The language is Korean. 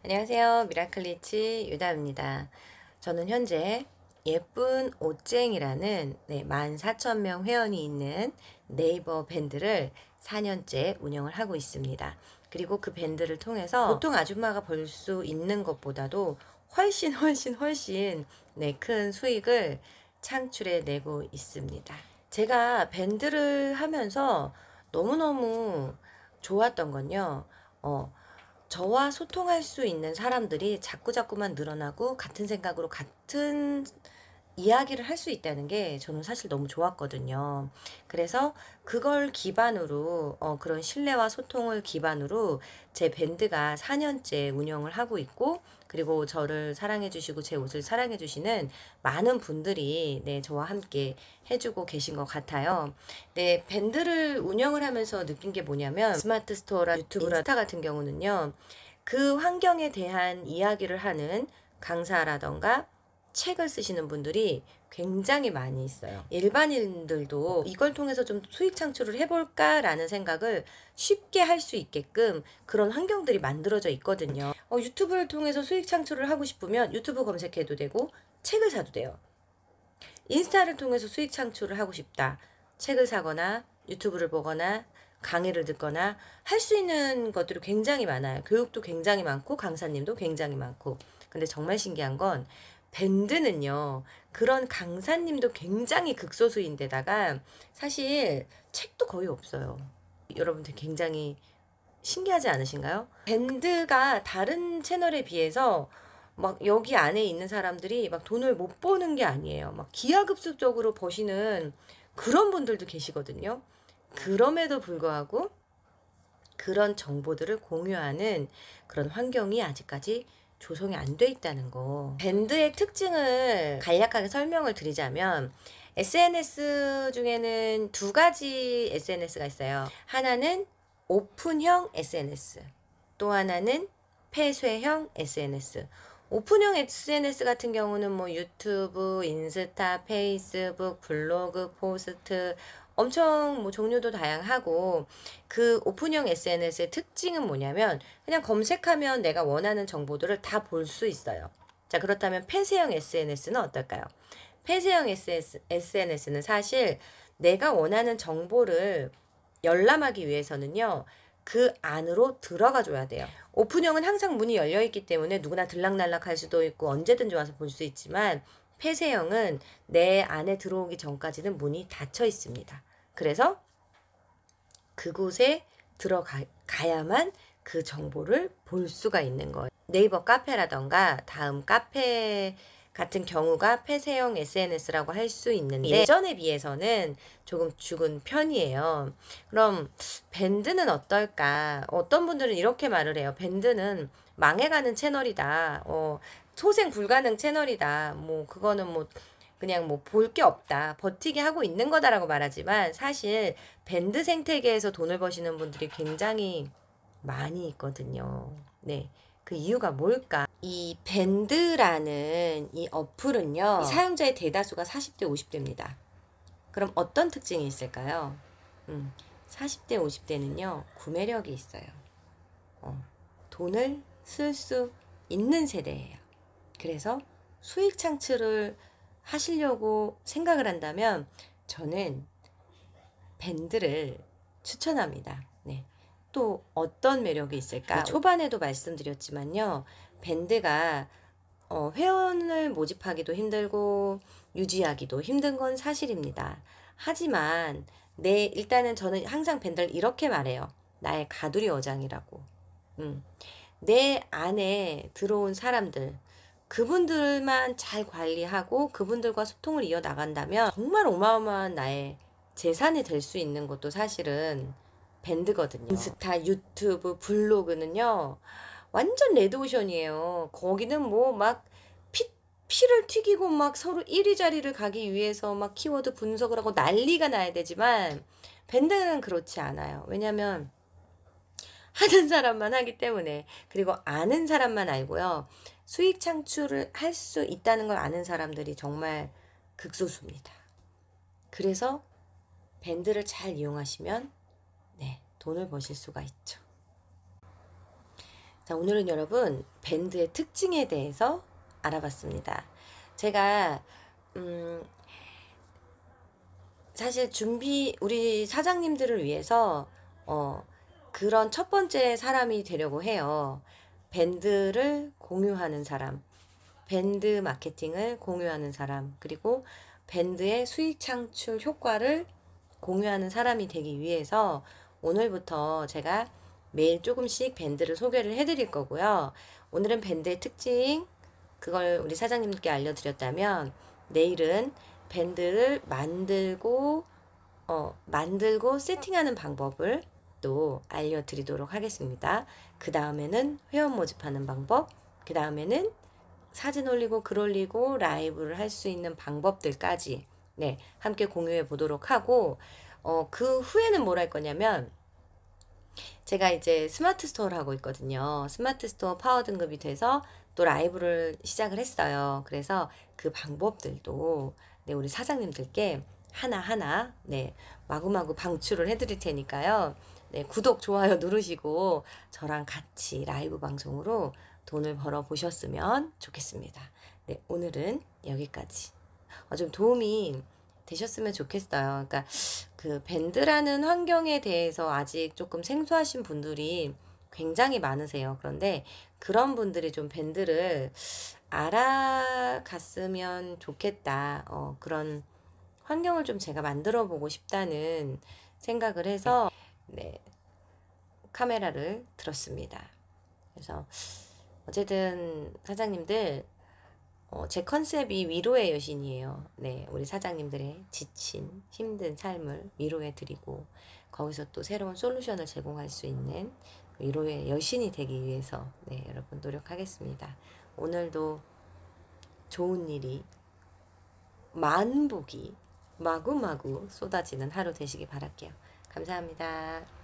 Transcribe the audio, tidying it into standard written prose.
안녕하세요. 미라클리치 유다입니다. 저는 현재 예쁜 옷쟁이라는 14,000명 회원이 있는 네이버 밴드를 4년째 운영을 하고 있습니다. 그리고 그 밴드를 통해서 보통 아줌마가 벌 수 있는 것보다도 훨씬 큰 수익을 창출해 내고 있습니다. 제가 밴드를 하면서 너무너무 좋았던 건요. 저와 소통할 수 있는 사람들이 자꾸만 늘어나고 같은 생각으로 같은 이야기를 할 수 있다는 게 저는 사실 너무 좋았거든요. 그래서 그걸 기반으로 그런 신뢰와 소통을 기반으로 제 밴드가 4년째 운영을 하고 있고, 그리고 저를 사랑해 주시고 제 옷을 사랑해 주시는 많은 분들이 저와 함께 해주고 계신 것 같아요. 밴드를 운영을 하면서 느낀 게 뭐냐면, 스마트 스토어라 유튜브라 인스타 같은 경우는요, 그 환경에 대한 이야기를 하는 강사라던가 책을 쓰시는 분들이 굉장히 많이 있어요. 일반인들도 이걸 통해서 좀 수익 창출을 해볼까라는 생각을 쉽게 할 수 있게끔 그런 환경들이 만들어져 있거든요. 유튜브를 통해서 수익 창출을 하고 싶으면 유튜브 검색해도 되고 책을 사도 돼요. 인스타를 통해서 수익 창출을 하고 싶다. 책을 사거나 유튜브를 보거나 강의를 듣거나 할 수 있는 것들이 굉장히 많아요. 교육도 굉장히 많고 강사님도 굉장히 많고. 근데 정말 신기한 건 밴드는요, 그런 강사님도 굉장히 극소수인데다가 사실 책도 거의 없어요. 여러분들 굉장히 신기하지 않으신가요? 밴드가 다른 채널에 비해서 막 여기 안에 있는 사람들이 막 돈을 못 버는 게 아니에요. 막 기하급수적으로 버시는 그런 분들도 계시거든요. 그럼에도 불구하고 그런 정보들을 공유하는 그런 환경이 아직까지 조성이 안 돼 있다는 거. 밴드의 특징을 간략하게 설명을 드리자면, SNS 중에는 두 가지 SNS가 있어요. 하나는 오픈형 SNS, 또 하나는 폐쇄형 SNS. 오픈형 SNS 같은 경우는 뭐 유튜브, 인스타, 페이스북, 블로그, 포스트 엄청 뭐 종류도 다양하고, 그 오픈형 SNS의 특징은 뭐냐면 그냥 검색하면 내가 원하는 정보들을 다 볼 수 있어요. 자, 그렇다면 폐쇄형 SNS는 어떨까요? 폐쇄형 SNS는 사실 내가 원하는 정보를 열람하기 위해서는요, 그 안으로 들어가 줘야 돼요. 오픈형은 항상 문이 열려 있기 때문에 누구나 들락날락 할 수도 있고 언제든지 와서 볼 수 있지만, 폐쇄형은 내 안에 들어오기 전까지는 문이 닫혀 있습니다. 그래서 그곳에 들어가야만 그 정보를 볼 수가 있는 거예요. 네이버 카페라던가 다음 카페 같은 경우가 폐쇄형 SNS라고 할 수 있는데, 예전에 비해서는 조금 죽은 편이에요. 그럼 밴드는 어떨까? 어떤 분들은 이렇게 말을 해요. 밴드는 망해가는 채널이다. 소생 불가능 채널이다. 뭐 그거는 뭐 그냥 뭐 볼 게 없다. 버티게 하고 있는 거다라고 말하지만, 사실 밴드 생태계에서 돈을 버시는 분들이 굉장히 많이 있거든요. 네. 그 이유가 뭘까? 이 밴드라는 이 어플은요, 이 사용자의 대다수가 40대, 50대입니다. 그럼 어떤 특징이 있을까요? 40대, 50대는요, 구매력이 있어요. 돈을 쓸 수 있는 세대예요. 그래서 수익 창출을 하시려고 생각을 한다면 저는 밴드를 추천합니다. 네. 또 어떤 매력이 있을까? 초반에도 말씀드렸지만요, 밴드가 회원을 모집하기도 힘들고 유지하기도 힘든 건 사실입니다. 하지만 일단은 저는 항상 밴드를 이렇게 말해요. 나의 가두리 어장이라고. 내 안에 들어온 사람들, 그분들만 잘 관리하고 그분들과 소통을 이어나간다면 정말 어마어마한 나의 재산이 될 수 있는 것도 사실은 밴드거든요. 인스타, 유튜브, 블로그는요, 완전 레드오션이에요. 거기는 뭐 막 피를 튀기고 막 서로 이리저리를 가기 위해서 막 키워드 분석을 하고 난리가 나야 되지만, 밴드는 그렇지 않아요. 왜냐면 하는 사람만 하기 때문에. 그리고 아는 사람만 알고요, 수익 창출을 할 수 있다는 걸 아는 사람들이 정말 극소수입니다. 그래서 밴드를 잘 이용하시면 돈을 버실 수가 있죠. 자, 오늘은 여러분 밴드의 특징에 대해서 알아봤습니다. 제가 사실 우리 사장님들을 위해서 그런 첫 번째 사람이 되려고 해요. 밴드를 공유하는 사람, 밴드 마케팅을 공유하는 사람, 그리고 밴드의 수익 창출 효과를 공유하는 사람이 되기 위해서 오늘부터 제가 매일 조금씩 밴드를 소개를 해드릴 거고요. 오늘은 밴드의 특징, 그걸 우리 사장님께 알려드렸다면, 내일은 밴드를 만들고 세팅하는 방법을 또 알려드리도록 하겠습니다. 그 다음에는 회원 모집하는 방법, 그 다음에는 사진 올리고 글 올리고 라이브를 할 수 있는 방법들까지 네, 함께 공유해 보도록 하고, 그 후에는 뭘 할 거냐면, 제가 이제 스마트 스토어를 하고 있거든요. 스마트 스토어 파워 등급이 돼서 또 라이브를 시작을 했어요. 그래서 그 방법들도 네, 우리 사장님들께 하나하나 네, 마구마구 방출을 해드릴 테니까요. 네, 구독, 좋아요 누르시고 저랑 같이 라이브 방송으로 돈을 벌어 보셨으면 좋겠습니다. 네, 오늘은 여기까지. 좀 도움이 되셨으면 좋겠어요. 그러니까 그 밴드라는 환경에 대해서 아직 조금 생소하신 분들이 굉장히 많으세요. 그런데 그런 분들이 좀 밴드를 알아갔으면 좋겠다. 그런 환경을 좀 제가 만들어 보고 싶다는 생각을 해서 네, 카메라를 들었습니다. 그래서 어쨌든 사장님들 제 컨셉이 위로의 여신이에요. 네, 우리 사장님들의 지친 힘든 삶을 위로해 드리고 거기서 또 새로운 솔루션을 제공할 수 있는 위로의 여신이 되기 위해서 네, 여러분 노력하겠습니다. 오늘도 좋은 일이 만복이 마구마구 쏟아지는 하루 되시기 바랄게요. 감사합니다.